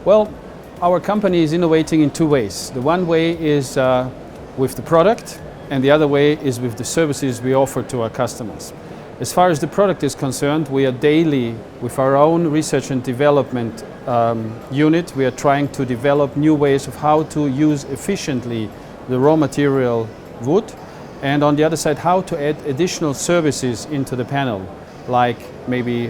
Well, our company is innovating in two ways. The one way is with the product, and the other way is with the services we offer to our customers. As far as the product is concerned, we are daily, with our own research and development unit, we are trying to develop new ways of how to use efficiently the raw material wood, and on the other side, how to add additional services into the panel, like maybe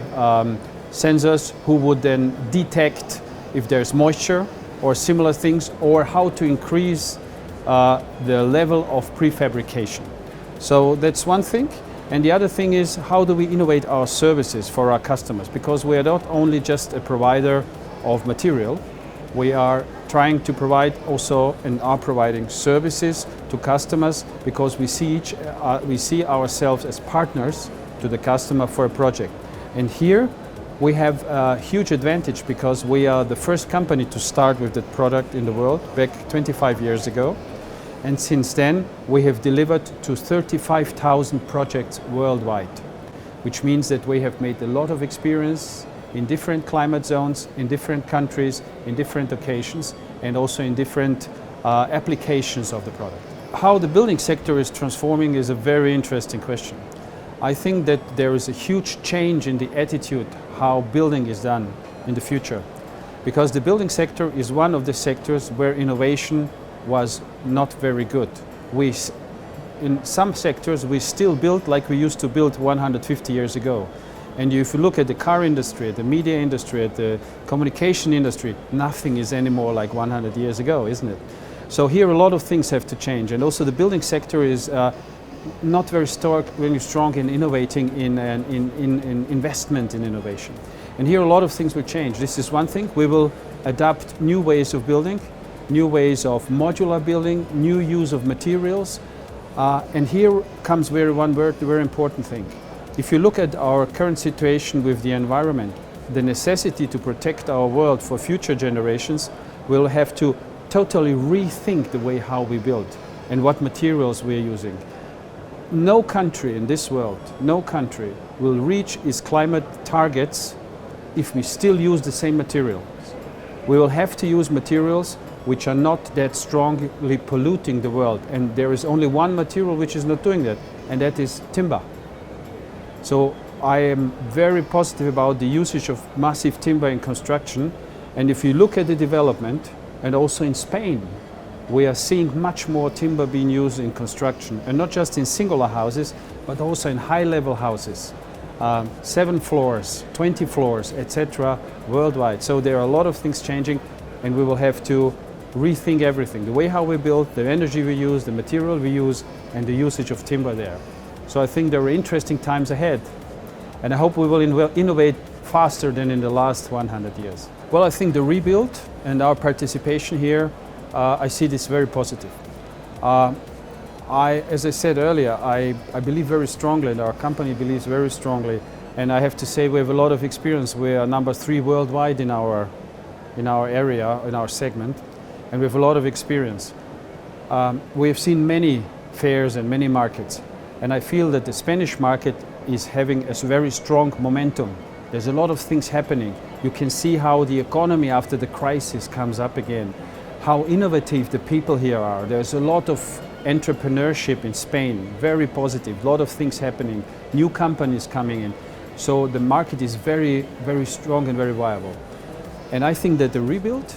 sensors who would then detect if there's moisture or similar things, or how to increase the level of prefabrication. So that's one thing. And the other thing is, how do we innovate our services for our customers? Because we are not only just a provider of material, we are trying to provide also and are providing services to customers, because we see ourselves as partners to the customer for a project. And here we have a huge advantage, because we are the first company to start with that product in the world back 25 years ago. And since then, we have delivered to 35,000 projects worldwide, which means that we have made a lot of experience in different climate zones, in different countries, in different occasions, and also in different applications of the product. How the building sector is transforming is a very interesting question. I think that there is a huge change in the attitude how building is done in the future, because the building sector is one of the sectors where innovation was not very good. In some sectors we still build like we used to build 150 years ago. And if you look at the car industry, at the media industry, at the communication industry, nothing is anymore like 100 years ago, isn't it? So here a lot of things have to change, and also the building sector is not very strong in innovating in investment in innovation. And here a lot of things will change. This is one thing. We will adapt new ways of building, new ways of modular building, new use of materials. And here comes one very important thing. If you look at our current situation with the environment, the necessity to protect our world for future generations, we'll have to totally rethink the way how we build and what materials we're using. No country in this world, no country will reach its climate targets if we still use the same materials. We will have to use materials which are not that strongly polluting the world, and there is only one material which is not doing that, and that is timber. So I am very positive about the usage of massive timber in construction, and if you look at the development, and also in Spain, we are seeing much more timber being used in construction, and not just in singular houses, but also in high-level houses, 7 floors, 20 floors, etc., worldwide. So there are a lot of things changing, and we will have to rethink everything, the way how we build, the energy we use, the material we use, and the usage of timber there. So I think there are interesting times ahead, and I hope we will innovate faster than in the last 100 years. Well, I think the rebuild and our participation here, I see this very positive. As I said earlier, I believe very strongly, and our company believes very strongly, and I have to say we have a lot of experience. We are number 3 worldwide in our area, in our segment, and we have a lot of experience. We have seen many fairs and many markets, and I feel that the Spanish market is having a very strong momentum. There's a lot of things happening. You can see how the economy after the crisis comes up again, how innovative the people here are. There's a lot of entrepreneurship in Spain, very positive, a lot of things happening, new companies coming in. So the market is very, very strong and very viable. And I think that the rebuild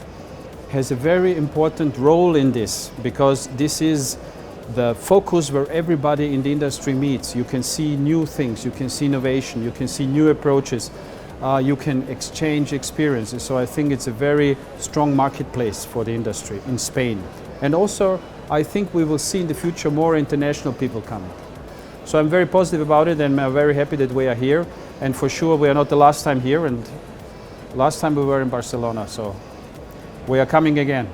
has a very important role in this, because this is the focus where everybody in the industry meets. You can see new things, you can see innovation, you can see new approaches, you can exchange experiences. So I think it's a very strong marketplace for the industry in Spain. And also, I think we will see in the future more international people coming. So I'm very positive about it, and I'm very happy that we are here. And for sure, we are not the last time here, and last time we were in Barcelona, so we are coming again.